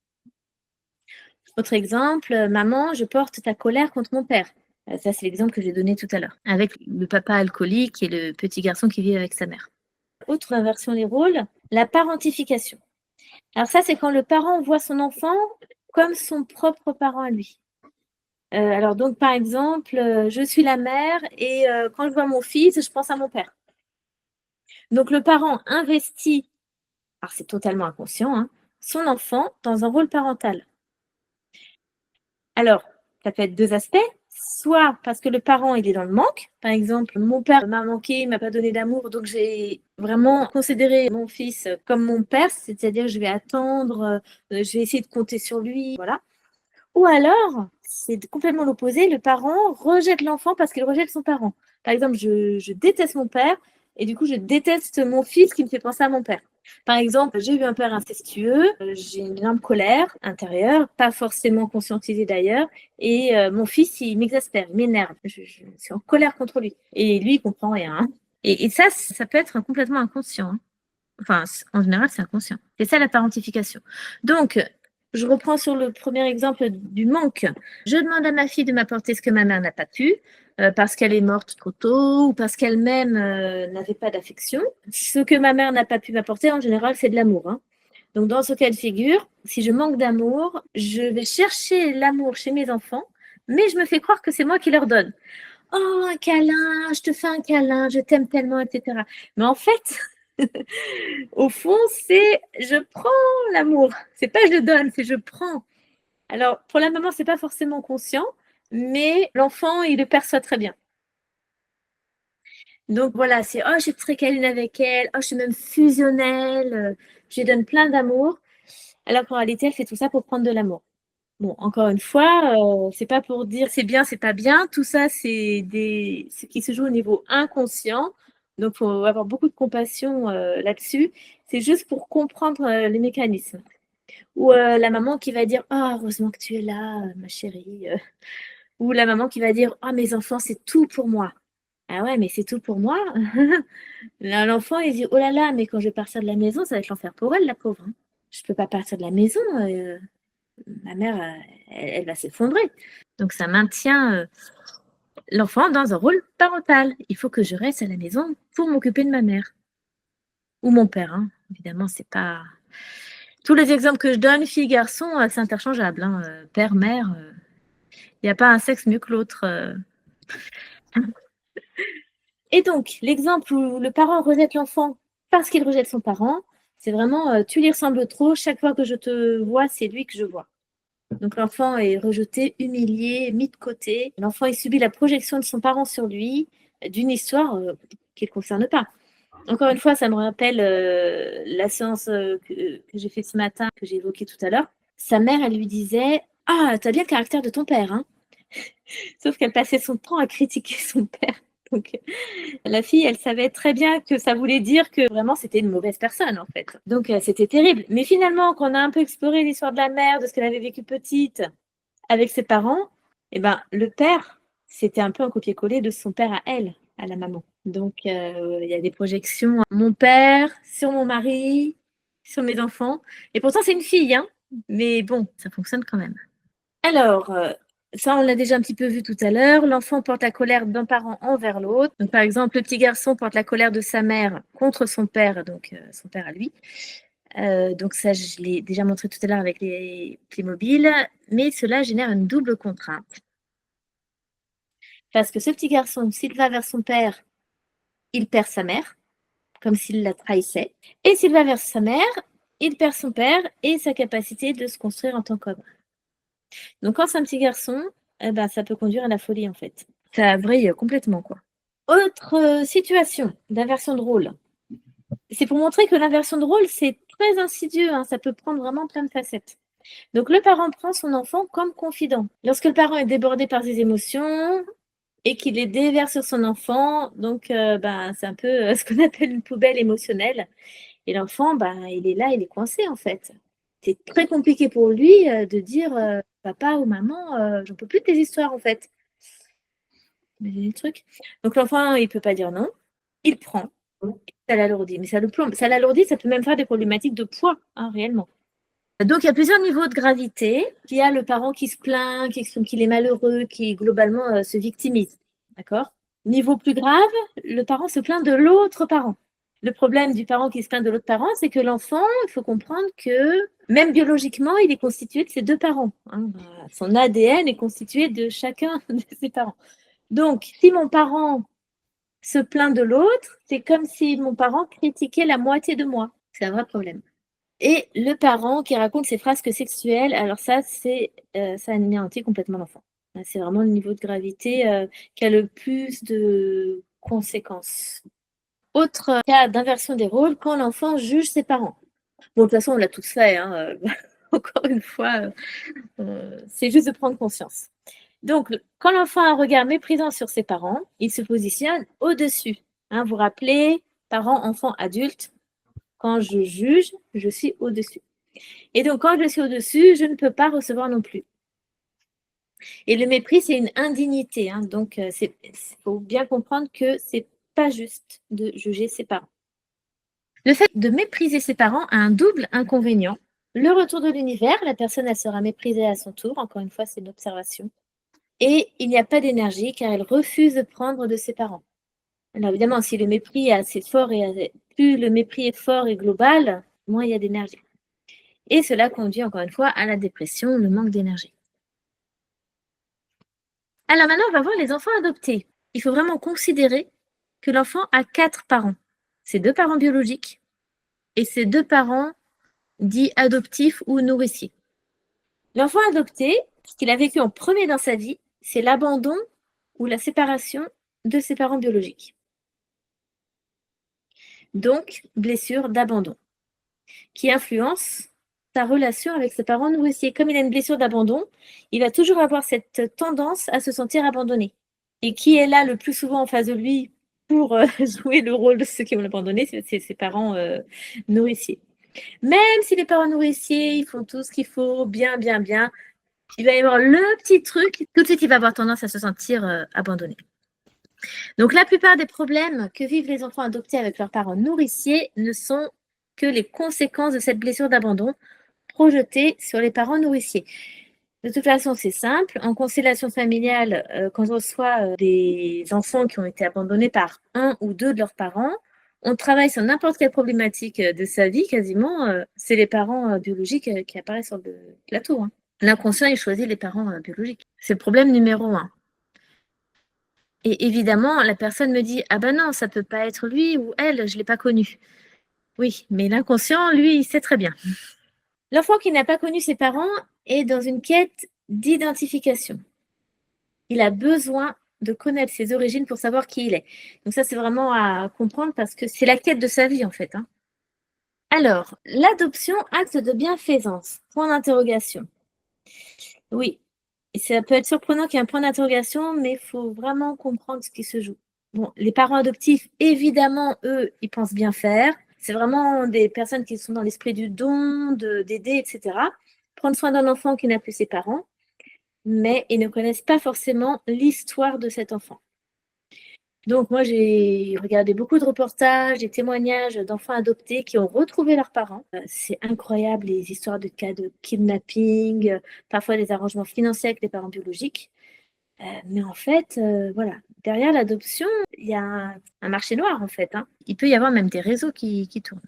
Autre exemple, maman, je porte ta colère contre mon père. Ça, c'est l'exemple que j'ai donné tout à l'heure, avec le papa alcoolique et le petit garçon qui vit avec sa mère. Autre inversion des rôles, la parentification. Alors ça, c'est quand le parent voit son enfant comme son propre parent à lui. Alors donc, par exemple, je suis la mère et quand je vois mon fils, je pense à mon père. Donc, le parent investit, alors c'est totalement inconscient, son enfant dans un rôle parental. Alors, ça peut être deux aspects. Soit parce que le parent, il est dans le manque. Par exemple, mon père m'a manqué, il m'a pas donné d'amour, donc j'ai vraiment considéré mon fils comme mon père, c'est-à-dire je vais attendre, je vais essayer de compter sur lui, voilà. Ou alors, c'est complètement l'opposé, le parent rejette l'enfant parce qu'il rejette son parent. Par exemple, je déteste mon père et du coup, je déteste mon fils qui me fait penser à mon père. Par exemple, j'ai eu un père incestueux, j'ai une énorme colère intérieure, pas forcément conscientisée d'ailleurs, et mon fils, il m'exaspère, il m'énerve, je suis en colère contre lui. Et lui, il comprend rien. Et ça peut être complètement inconscient. Enfin, en général, c'est inconscient. C'est ça la parentification. Donc, je reprends sur le premier exemple du manque. Je demande à ma fille de m'apporter ce que ma mère n'a pas pu, parce qu'elle est morte trop tôt ou parce qu'elle-même n'avait pas d'affection. Ce que ma mère n'a pas pu m'apporter, en général, c'est de l'amour. Donc, dans ce cas de figure, si je manque d'amour, je vais chercher l'amour chez mes enfants, mais je me fais croire que c'est moi qui leur donne. Oh, un câlin, je te fais un câlin, je t'aime tellement, etc. Mais en fait, au fond, c'est je prends l'amour. C'est pas je donne, c'est je prends. Alors, pour la maman, c'est pas forcément conscient, mais l'enfant, il le perçoit très bien. Donc voilà, c'est oh, je suis très câline avec elle, oh, je suis même fusionnelle, je lui donne plein d'amour. Alors qu'en réalité, elle fait tout ça pour prendre de l'amour. Bon, encore une fois, c'est pas pour dire c'est bien, c'est pas bien. Tout ça, c'est ce qui se joue au niveau inconscient. Donc, il faut avoir beaucoup de compassion là-dessus. C'est juste pour comprendre les mécanismes. Ou la maman qui va dire oh, heureusement que tu es là, ma chérie. Ou la maman qui va dire oh, mes enfants, c'est tout pour moi. Ah ouais, mais c'est tout pour moi. Là, l'enfant, il dit oh là là, mais quand je vais partir de la maison, ça va être l'enfer pour elle, la pauvre. Je peux pas partir de la maison. Ma mère, elle va s'effondrer. Donc, ça maintient l'enfant dans un rôle parental. Il faut que je reste à la maison. pour m'occuper de ma mère. Ou mon père, hein. Évidemment, c'est pas... Tous les exemples que je donne, filles, garçons, c'est interchangeable. Hein. Père, mère, il n'y a pas un sexe mieux que l'autre. Et donc, l'exemple où le parent rejette l'enfant parce qu'il rejette son parent, c'est vraiment tu lui ressembles trop, chaque fois que je te vois, c'est lui que je vois. Donc l'enfant est rejeté, humilié, mis de côté. L'enfant il subit la projection de son parent sur lui, d'une histoire qui ne le concerne pas. Encore une fois, ça me rappelle la séance que j'ai faite ce matin, que j'ai évoquée tout à l'heure. Sa mère, elle lui disait « Ah, t'as bien le caractère de ton père, hein ?» Sauf qu'elle passait son temps à critiquer son père. Donc, la fille, elle savait très bien que ça voulait dire que vraiment c'était une mauvaise personne en fait. Donc, c'était terrible. Mais finalement, quand on a un peu exploré l'histoire de la mère, de ce qu'elle avait vécu petite avec ses parents, eh ben, le père, c'était un peu un copier-coller de son père à elle, à la maman. Donc, il y a des projections. Mon père, sur mon mari, sur mes enfants. Et pourtant, c'est une fille, hein. Mais bon, ça fonctionne quand même. Alors, ça, on l'a déjà un petit peu vu tout à l'heure. L'enfant porte la colère d'un parent envers l'autre. Donc, par exemple, le petit garçon porte la colère de sa mère contre son père, donc son père à lui. Donc ça, je l'ai déjà montré tout à l'heure avec les Playmobil. Mais cela génère une double contrainte. Parce que ce petit garçon, s'il va vers son père, il perd sa mère, comme s'il la trahissait. Et s'il va vers sa mère, il perd son père et sa capacité de se construire en tant qu'homme. Donc, quand c'est un petit garçon, eh ben, ça peut conduire à la folie, en fait. Ça vrille complètement, quoi. Autre situation d'inversion de rôle. C'est pour montrer que l'inversion de rôle, c'est très insidieux. Hein, ça peut prendre vraiment plein de facettes. Donc, le parent prend son enfant comme confident. Lorsque le parent est débordé par ses émotions et qu'il les déverse sur son enfant, donc ben, c'est un peu ce qu'on appelle une poubelle émotionnelle. Et l'enfant, ben, il est là, il est coincé, en fait. C'est très compliqué pour lui de dire papa ou maman, j'en peux plus de tes histoires en fait. Des trucs. Donc l'enfant, il peut pas dire non, il prend, ça l'alourdit, mais ça le plombe, ça l'alourdit, ça peut même faire des problématiques de poids, hein, réellement. Donc il y a plusieurs niveaux de gravité. Il y a le parent qui se plaint, qui exprime qu'il est malheureux, qui globalement se victimise, d'accord. Niveau plus grave, le parent se plaint de l'autre parent. Le problème du parent qui se plaint de l'autre parent, c'est que l'enfant, il faut comprendre que même biologiquement, il est constitué de ses deux parents. Hein. Son ADN est constitué de chacun de ses parents. Donc, si mon parent se plaint de l'autre, c'est comme si mon parent critiquait la moitié de moi. C'est un vrai problème. Et le parent qui raconte ses frasques sexuelles, alors ça, ça anéantit complètement l'enfant. C'est vraiment le niveau de gravité qui a le plus de conséquences. Autre cas d'inversion des rôles, quand l'enfant juge ses parents. Bon, de toute façon, on l'a tous fait. Hein, encore une fois, c'est juste de prendre conscience. Donc, quand l'enfant a un regard méprisant sur ses parents, il se positionne au-dessus. Hein, vous vous rappelez, parents, enfants, adultes, quand je juge, je suis au-dessus. Et donc, quand je suis au-dessus, je ne peux pas recevoir non plus. Et le mépris, c'est une indignité. Hein, donc, il faut bien comprendre que c'est pas juste de juger ses parents. Le fait de mépriser ses parents a un double inconvénient. Le retour de l'univers, la personne elle sera méprisée à son tour. Encore une fois, c'est une observation. Et il n'y a pas d'énergie car elle refuse de prendre de ses parents. Alors évidemment, si le mépris est assez fort et plus le mépris est fort et global, moins il y a d'énergie. Et cela conduit encore une fois à la dépression, le manque d'énergie. Alors maintenant, on va voir les enfants adoptés. Il faut vraiment considérer que l'enfant a 4 parents. Ses 2 parents biologiques et ses 2 parents dits adoptifs ou nourriciers. L'enfant adopté, ce qu'il a vécu en premier dans sa vie, c'est l'abandon ou la séparation de ses parents biologiques. Donc, blessure d'abandon, qui influence sa relation avec ses parents nourriciers. Comme il a une blessure d'abandon, il va toujours avoir cette tendance à se sentir abandonné. Et qui est là le plus souvent en face de lui pour jouer le rôle de ceux qui vont l'abandonner, c'est ses parents nourriciers. Même si les parents nourriciers, ils font tout ce qu'il faut, bien, il va y avoir le petit truc, tout de suite, il va avoir tendance à se sentir abandonné. Donc, la plupart des problèmes que vivent les enfants adoptés avec leurs parents nourriciers ne sont que les conséquences de cette blessure d'abandon projetée sur les parents nourriciers. De toute façon, c'est simple. En constellation familiale, quand on reçoit des enfants qui ont été abandonnés par un ou deux de leurs parents, on travaille sur n'importe quelle problématique de sa vie, quasiment. C'est les parents biologiques qui apparaissent sur le plateau. Hein. L'inconscient, il choisit les parents biologiques. C'est le problème numéro 1. Et évidemment, la personne me dit « Ah ben non, ça peut pas être lui ou elle, je ne l'ai pas connu. » Oui, mais l'inconscient, lui, il sait très bien. L'enfant qui n'a pas connu ses parents est dans une quête d'identification. Il a besoin de connaître ses origines pour savoir qui il est. Donc ça, c'est vraiment à comprendre parce que c'est la quête de sa vie, en fait. Hein. Alors, l'adoption, acte de bienfaisance, point d'interrogation. Oui, et ça peut être surprenant qu'il y ait un point d'interrogation, mais il faut vraiment comprendre ce qui se joue. Bon, les parents adoptifs, évidemment, eux, ils pensent bien faire. C'est vraiment des personnes qui sont dans l'esprit du don, d'aider, etc. Prendre soin d'un enfant qui n'a plus ses parents, mais ils ne connaissent pas forcément l'histoire de cet enfant. Donc moi, j'ai regardé beaucoup de reportages, des témoignages d'enfants adoptés qui ont retrouvé leurs parents. C'est incroyable, les histoires de cas de kidnapping, parfois des arrangements financiers avec les parents biologiques. Mais en fait, voilà, derrière l'adoption, il y a un marché noir, en fait. Hein. Il peut y avoir même des réseaux qui tournent.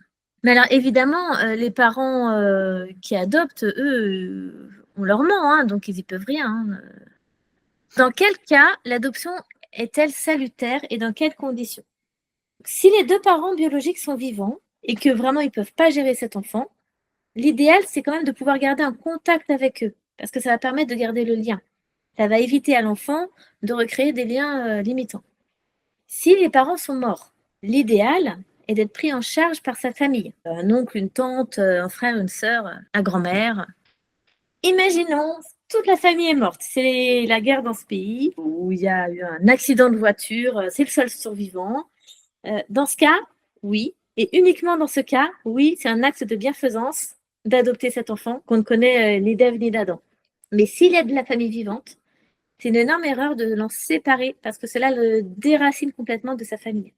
Mais alors, évidemment, les parents qui adoptent, eux, on leur ment, hein, donc ils n'y peuvent rien. Hein. Dans quel cas l'adoption est-elle salutaire et dans quelles conditions? Si les deux parents biologiques sont vivants et que vraiment ils ne peuvent pas gérer cet enfant, l'idéal, c'est quand même de pouvoir garder un contact avec eux, parce que ça va permettre de garder le lien. Ça va éviter à l'enfant de recréer des liens limitants. Si les parents sont morts, l'idéal est d'être pris en charge par sa famille. Un oncle, une tante, un frère, une sœur, un grand-mère. Imaginons, toute la famille est morte. C'est la guerre dans ce pays où il y a eu un accident de voiture, c'est le seul survivant. Dans ce cas, oui. Et uniquement dans ce cas, oui, c'est un acte de bienfaisance d'adopter cet enfant qu'on ne connaît ni d'Ève ni d'Adam. Mais s'il y a de la famille vivante, c'est une énorme erreur de l'en séparer parce que cela le déracine complètement de sa famille.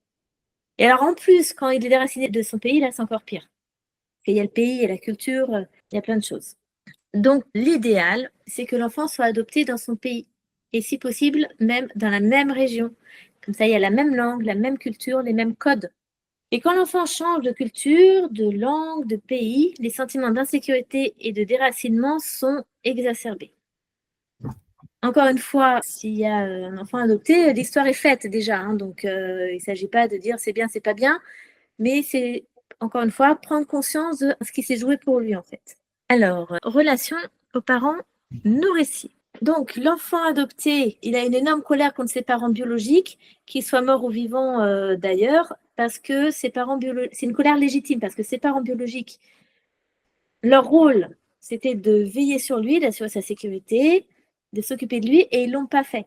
Et alors en plus, quand il est déraciné de son pays, là c'est encore pire. Il y a le pays, il y a la culture, il y a plein de choses. Donc l'idéal, c'est que l'enfant soit adopté dans son pays et si possible même dans la même région. Comme ça, il y a la même langue, la même culture, les mêmes codes. Et quand l'enfant change de culture, de langue, de pays, les sentiments d'insécurité et de déracinement sont exacerbés. Encore une fois, s'il y a un enfant adopté, l'histoire est faite déjà. Hein, donc, il ne s'agit pas de dire c'est bien, c'est pas bien. Mais c'est, encore une fois, prendre conscience de ce qui s'est joué pour lui, en fait. Alors, relation aux parents nourriciers. Donc, l'enfant adopté, il a une énorme colère contre ses parents biologiques, qu'ils soient morts ou vivants d'ailleurs, parce que ses parents biologiques, c'est une colère légitime, parce que ses parents biologiques, leur rôle, c'était de veiller sur lui, d'assurer sa sécurité, de s'occuper de lui, et ils ne l'ont pas fait.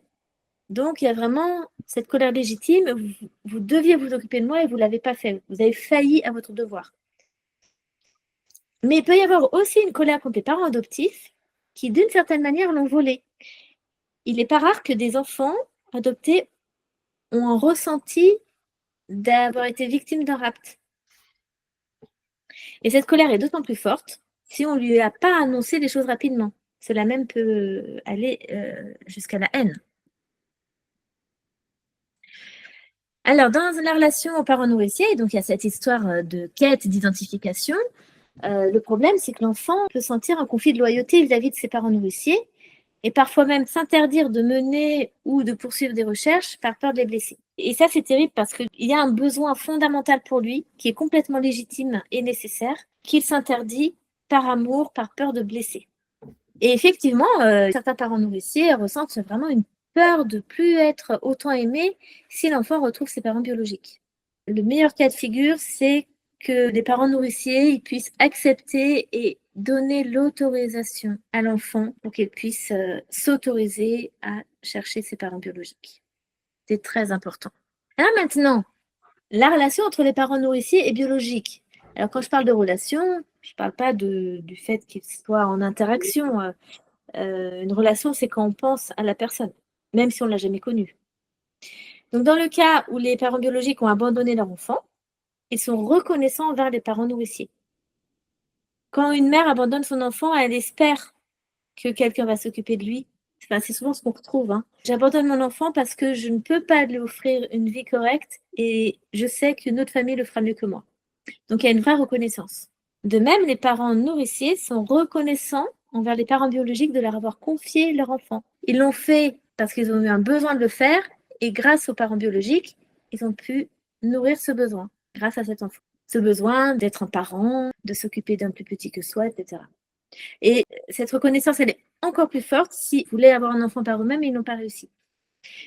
Donc, il y a vraiment cette colère légitime. Vous deviez vous occuper de moi et vous ne l'avez pas fait. Vous avez failli à votre devoir. Mais il peut y avoir aussi une colère contre les parents adoptifs qui, d'une certaine manière, l'ont volé. Il n'est pas rare que des enfants adoptés ont un ressenti d'avoir été victimes d'un rapt. Et cette colère est d'autant plus forte si on ne lui a pas annoncé les choses rapidement. Cela même peut aller jusqu'à la haine. Alors, dans la relation aux parents nourriciers, donc il y a cette histoire de quête, d'identification. Le problème, c'est que l'enfant peut sentir un conflit de loyauté vis-à-vis de ses parents nourriciers et parfois même s'interdire de mener ou de poursuivre des recherches par peur de les blesser. Et ça, c'est terrible parce qu'il y a un besoin fondamental pour lui qui est complètement légitime et nécessaire, qu'il s'interdit par amour, par peur de blesser. Et effectivement, certains parents nourriciers ressentent vraiment une peur de plus être autant aimé si l'enfant retrouve ses parents biologiques. Le meilleur cas de figure, c'est que les parents nourriciers ils puissent accepter et donner l'autorisation à l'enfant pour qu'il puisse s'autoriser à chercher ses parents biologiques. C'est très important. Alors maintenant, la relation entre les parents nourriciers et biologiques. Alors quand je parle de relation, je ne parle pas du fait qu'ils soient en interaction. Une relation, c'est quand on pense à la personne, même si on ne l'a jamais connue. Donc dans le cas où les parents biologiques ont abandonné leur enfant, ils sont reconnaissants envers les parents nourriciers. Quand une mère abandonne son enfant, elle espère que quelqu'un va s'occuper de lui. Enfin, c'est souvent ce qu'on retrouve. Hein. J'abandonne mon enfant parce que je ne peux pas lui offrir une vie correcte et je sais qu'une autre famille le fera mieux que moi. Donc, il y a une vraie reconnaissance. De même, les parents nourriciers sont reconnaissants envers les parents biologiques de leur avoir confié leur enfant. Ils l'ont fait parce qu'ils ont eu un besoin de le faire et grâce aux parents biologiques, ils ont pu nourrir ce besoin grâce à cet enfant. Ce besoin d'être un parent, de s'occuper d'un plus petit que soi, etc. Et cette reconnaissance, elle est encore plus forte s'ils voulaient avoir un enfant par eux-mêmes et ils n'ont pas réussi.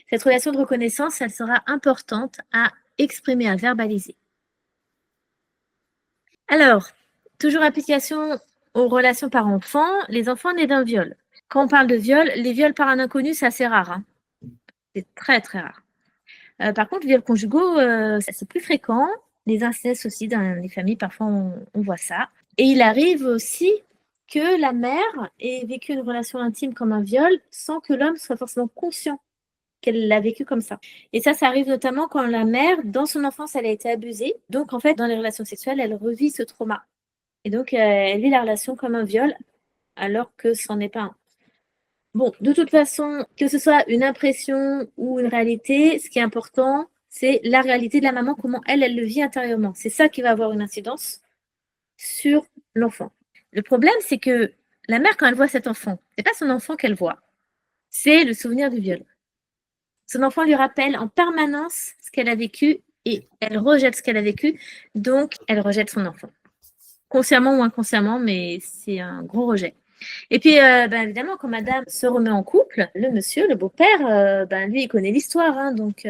Cette relation de reconnaissance, elle sera importante à exprimer, à verbaliser. Alors, toujours application aux relations par enfant, les enfants nés d'un viol. Quand on parle de viol, les viols par un inconnu, c'est assez rare. Hein. C'est très, très rare. Par contre, les viols conjugaux, c'est plus fréquent. Les incestes aussi, dans les familles, parfois, on voit ça. Et il arrive aussi que la mère ait vécu une relation intime comme un viol sans que l'homme soit forcément conscient qu'elle l'a vécu comme ça. Et ça arrive notamment quand la mère, dans son enfance, elle a été abusée. Donc, en fait, dans les relations sexuelles, elle revit ce trauma. Et donc, elle vit la relation comme un viol, alors que ce n'en est pas un. Bon, de toute façon, que ce soit une impression ou une réalité, ce qui est important, c'est la réalité de la maman, comment elle le vit intérieurement. C'est ça qui va avoir une incidence sur l'enfant. Le problème, c'est que la mère, quand elle voit cet enfant, c'est pas son enfant qu'elle voit, c'est le souvenir du viol. Son enfant lui rappelle en permanence ce qu'elle a vécu et elle rejette ce qu'elle a vécu, donc elle rejette son enfant. Consciemment ou inconsciemment, mais c'est un gros rejet. Et puis, évidemment, quand madame se remet en couple, le monsieur, le beau-père, lui, il connaît l'histoire, hein, donc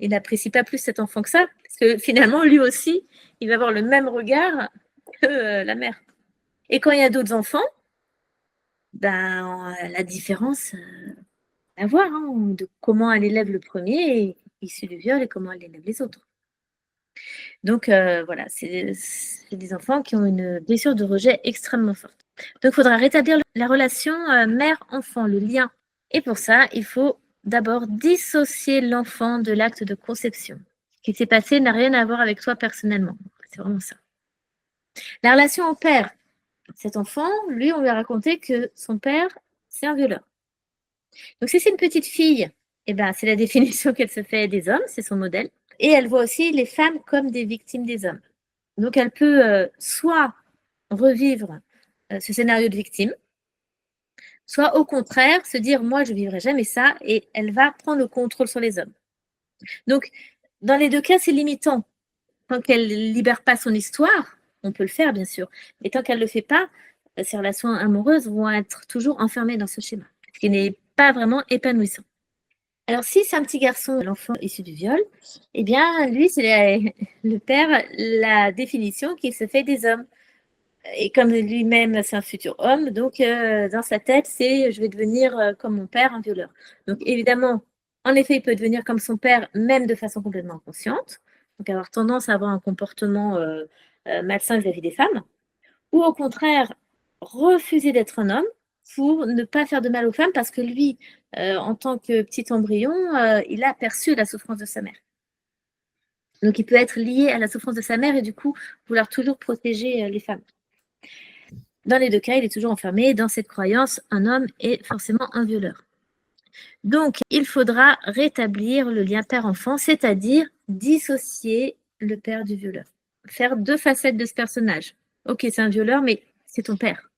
il n'apprécie pas plus cet enfant que ça, parce que finalement, lui aussi, il va avoir le même regard que la mère. Et quand il y a d'autres enfants, la différence à voir hein, de comment elle élève le premier, issu du viol, et comment elle élève les autres. Donc, voilà, c'est des enfants qui ont une blessure de rejet extrêmement forte. Donc, il faudra rétablir la relation mère-enfant, le lien. Et pour ça, il faut d'abord dissocier l'enfant de l'acte de conception. Ce qui s'est passé n'a rien à voir avec toi personnellement. C'est vraiment ça. La relation au père. Cet enfant, lui, on lui a raconté que son père, c'est un violeur. Donc, si c'est une petite fille, c'est la définition qu'elle se fait des hommes, c'est son modèle. Et elle voit aussi les femmes comme des victimes des hommes. Donc, elle peut soit revivre ce scénario de victime, soit au contraire se dire moi je ne vivrai jamais ça et elle va prendre le contrôle sur les hommes. Donc dans les deux cas c'est limitant. Tant qu'elle ne libère pas son histoire, on peut le faire bien sûr, mais tant qu'elle ne le fait pas, ses relations amoureuses vont être toujours enfermées dans ce schéma, ce qui n'est pas vraiment épanouissant. Alors si c'est un petit garçon, l'enfant issu du viol, eh bien lui c'est le père, la définition qu'il se fait des hommes. Et comme lui-même, c'est un futur homme, donc dans sa tête, c'est je vais devenir comme mon père, un violeur. Donc évidemment, en effet, il peut devenir comme son père, même de façon complètement inconsciente, donc avoir tendance à avoir un comportement malsain vis-à-vis des femmes, ou au contraire, refuser d'être un homme pour ne pas faire de mal aux femmes, parce que lui, en tant que petit embryon, il a perçu la souffrance de sa mère. Donc il peut être lié à la souffrance de sa mère et du coup vouloir toujours protéger les femmes. Dans les deux cas, il est toujours enfermé dans cette croyance, un homme est forcément un violeur. Donc, il faudra rétablir le lien père-enfant, c'est-à-dire dissocier le père du violeur. Faire deux facettes de ce personnage. Ok, c'est un violeur, mais c'est ton père.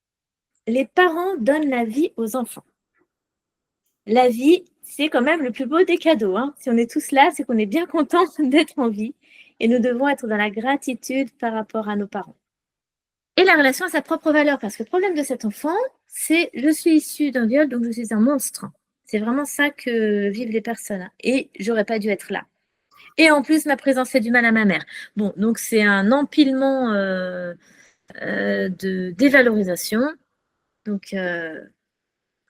Les parents donnent la vie aux enfants. La vie, c'est quand même le plus beau des cadeaux. Hein. Si on est tous là, c'est qu'on est bien content d'être en vie. Et nous devons être dans la gratitude par rapport à nos parents. Et la relation à sa propre valeur, parce que le problème de cet enfant, c'est je suis issue d'un viol, donc je suis un monstre. C'est vraiment ça que vivent les personnes. Et j'aurais pas dû être là. Et en plus, ma présence fait du mal à ma mère. Bon, donc c'est un empilement de dévalorisation, donc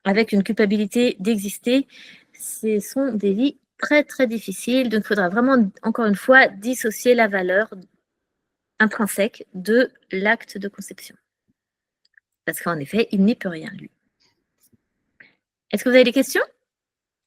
avec une culpabilité d'exister. Ce sont des vies très, très difficiles. Donc, il faudra vraiment, encore une fois, dissocier la valeur intrinsèque de l'acte de conception. Parce qu'en effet, il n'y peut rien, lui. Est-ce que vous avez des questions ?